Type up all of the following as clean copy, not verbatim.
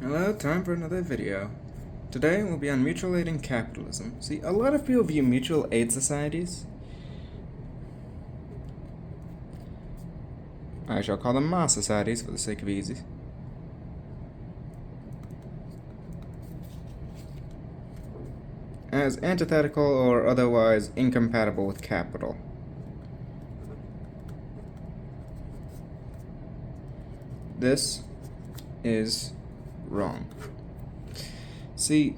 Hello, time for another video. Today we'll be on mutual aid and capitalism. See, a lot of people view mutual aid societies, I shall call them mass societies for the sake of easy, as antithetical or otherwise incompatible with capital. This is wrong. See,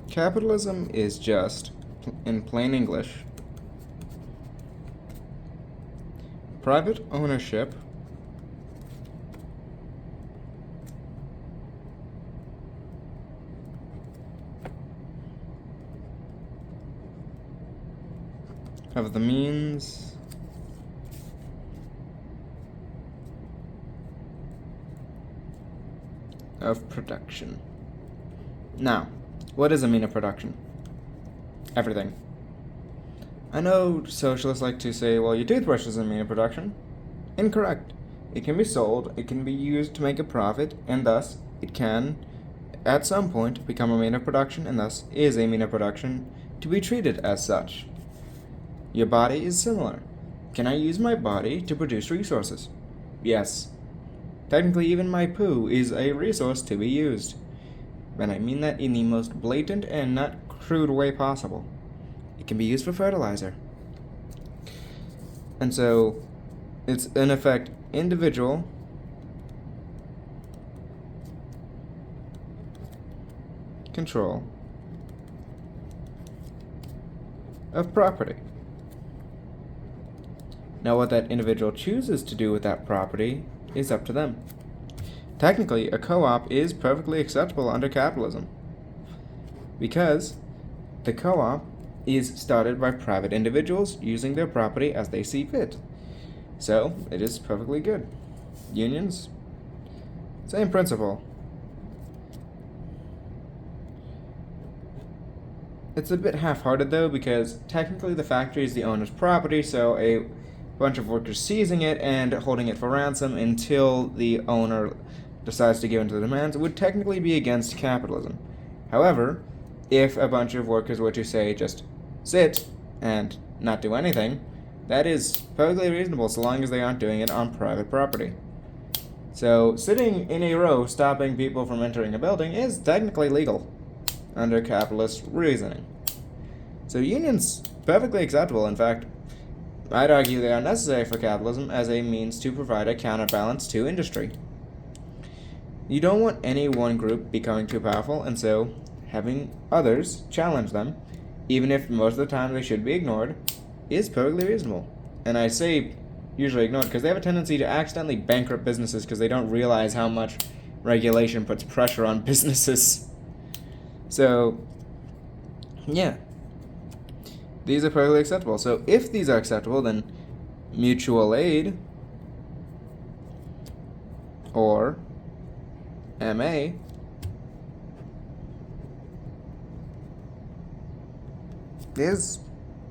capitalism is just, in plain English, private ownership of the means of production. Now, what is a mean of production? Everything. I know socialists like to say, well, your toothbrush is a mean of production. Incorrect. It can be sold, it can be used to make a profit, and thus it can, at some point, become a mean of production, and thus is a mean of production to be treated as such. Your body is similar. Can I use my body to produce resources? Yes. Technically, even my poo is a resource to be used. And I mean that in the most blatant and not crude way possible. It can be used for fertilizer. And so, it's in effect individual control of property. Now, what that individual chooses to do with that property is up to them. Technically, a co-op is perfectly acceptable under capitalism because the co-op is started by private individuals using their property as they see fit. So, it is perfectly good. Unions, same principle. It's a bit half-hearted though, because technically the factory is the owner's property, so a bunch of workers seizing it and holding it for ransom until the owner decides to give in to the demands would technically be against capitalism. However, if a bunch of workers were to say just sit and not do anything, that is perfectly reasonable so long as they aren't doing it on private property. So sitting in a row stopping people from entering a building is technically legal under capitalist reasoning. So unions perfectly acceptable. In fact, I'd argue they are necessary for capitalism as a means to provide a counterbalance to industry. You don't want any one group becoming too powerful, and so having others challenge them, even if most of the time they should be ignored, is perfectly reasonable. And I say usually ignored because they have a tendency to accidentally bankrupt businesses because they don't realize how much regulation puts pressure on businesses. So, yeah. These are perfectly acceptable. So if these are acceptable, then mutual aid or MA is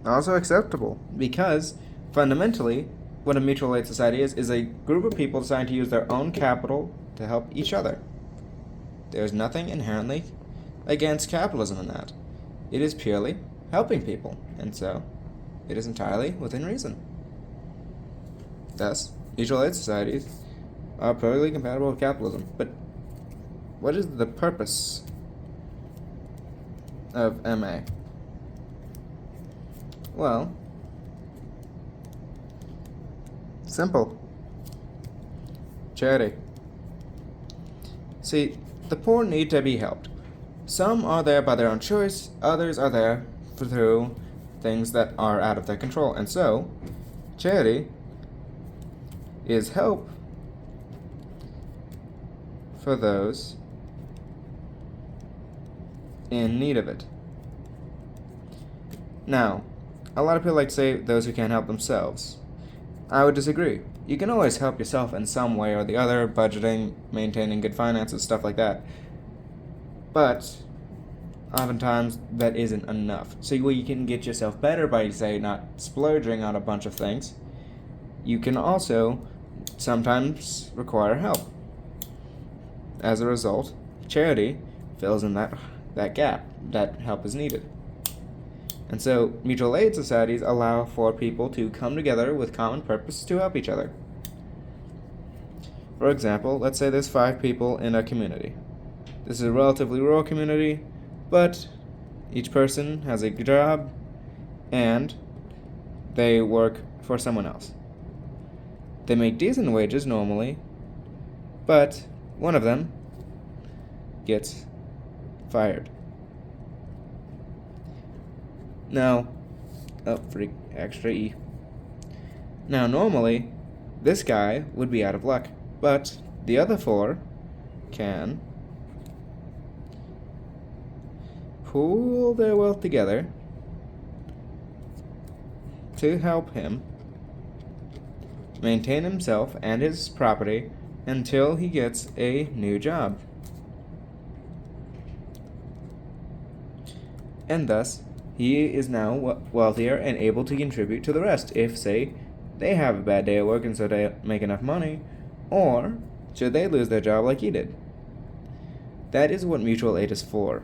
also acceptable because fundamentally what a mutual aid society is a group of people deciding to use their own capital to help each other. There's nothing inherently against capitalism in that. It is purely helping people, and so it is entirely within reason. Thus, mutual aid societies are perfectly compatible with capitalism. But what is the purpose of MA? Well, simple. Charity. See, the poor need to be helped. Some are there by their own choice, others are there through things that are out of their control. And so, charity is help for those in need of it. Now, a lot of people like to say those who can't help themselves. I would disagree. You can always help yourself in some way or the other, budgeting, maintaining good finances, stuff like that. But oftentimes that isn't enough. So you can get yourself better by, say, not splurging on a bunch of things. You can also sometimes require help. As a result, charity fills in that gap. That help is needed. And so mutual aid societies allow for people to come together with common purpose to help each other. For example, let's say there's 5 people in a community. This is a relatively rural community, but each person has a job and they work for someone else. They make decent wages normally, but one of them gets fired. Now, extra E. Now, normally, this guy would be out of luck, but the other 4 can pool their wealth together to help him maintain himself and his property until he gets a new job. And thus, he is now wealthier and able to contribute to the rest if, say, they have a bad day at work and so they make enough money, or should they lose their job like he did. That is what mutual aid is for.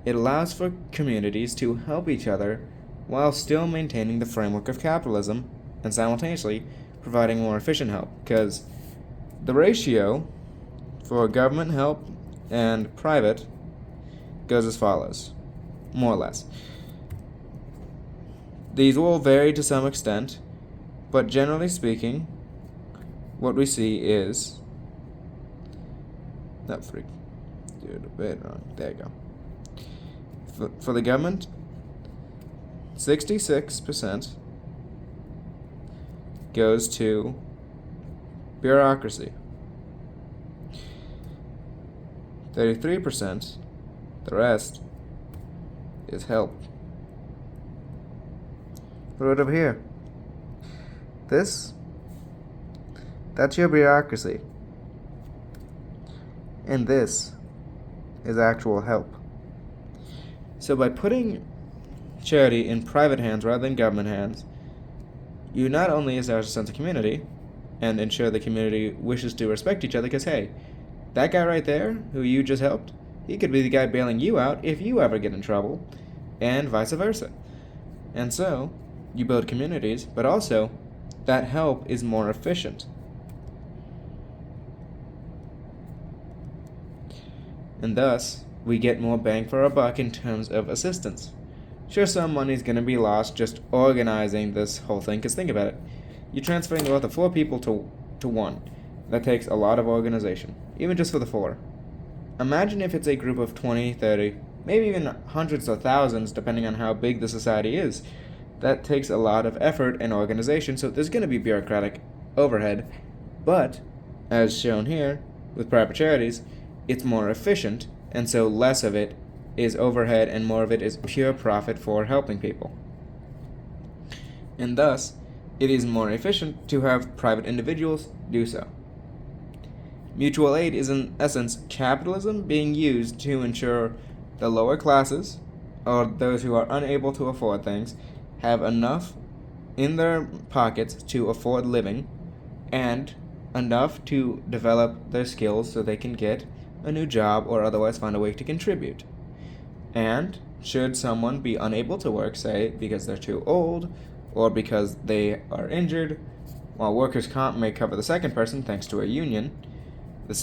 It allows for communities to help each other while still maintaining the framework of capitalism and simultaneously providing more efficient help, because the ratio for government help and private goes as follows, more or less. These will vary to some extent, but generally speaking, what we see is Did a bit wrong. There you go. For the government, 66% goes to bureaucracy. 33%, the rest, is help. Right over here. That's your bureaucracy. And this is actual help. So by putting charity in private hands rather than government hands, you not only establish a sense of community and ensure the community wishes to respect each other, because hey, that guy right there who you just helped, he could be the guy bailing you out if you ever get in trouble, and vice versa. And so, you build communities, but also, that help is more efficient. And thus, we get more bang for our buck in terms of assistance. Sure, some money's going to be lost just organizing this whole thing, because think about it. You're transferring the wealth of 4 people to 1. That takes a lot of organization, even just for the 4. Imagine if it's a group of 20, 30, maybe even hundreds or thousands, depending on how big the society is. That takes a lot of effort and organization, so there's going to be bureaucratic overhead. But, as shown here, with private charities, it's more efficient, and so less of it is overhead and more of it is pure profit for helping people. And thus, it is more efficient to have private individuals do so. Mutual aid is in essence capitalism being used to ensure the lower classes, or those who are unable to afford things, have enough in their pockets to afford living, and enough to develop their skills so they can get a new job or otherwise find a way to contribute. And should someone be unable to work, say because they're too old or because they are injured, while workers' comp may cover the second person thanks to a union, the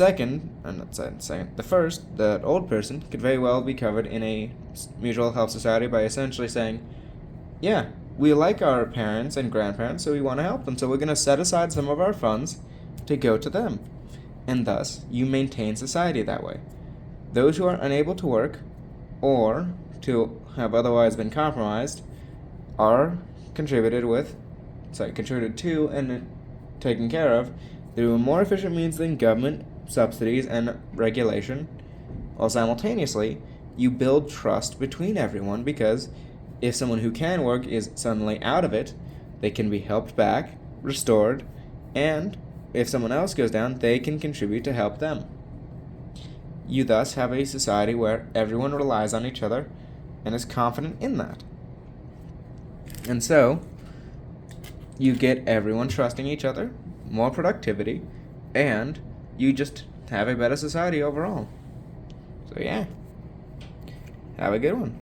first, the old person, could very well be covered in a mutual health society by essentially saying, yeah, we like our parents and grandparents, so we want to help them, so we're going to set aside some of our funds to go to them. And thus, you maintain society that way. Those who are unable to work, or to have otherwise been compromised, are contributed to and taken care of through more efficient means than government subsidies and regulation, while simultaneously, you build trust between everyone, because if someone who can work is suddenly out of it, they can be helped back, restored, and if someone else goes down, they can contribute to help them. You thus have a society where everyone relies on each other and is confident in that. And so, you get everyone trusting each other, more productivity, and you just have a better society overall. So yeah, have a good one.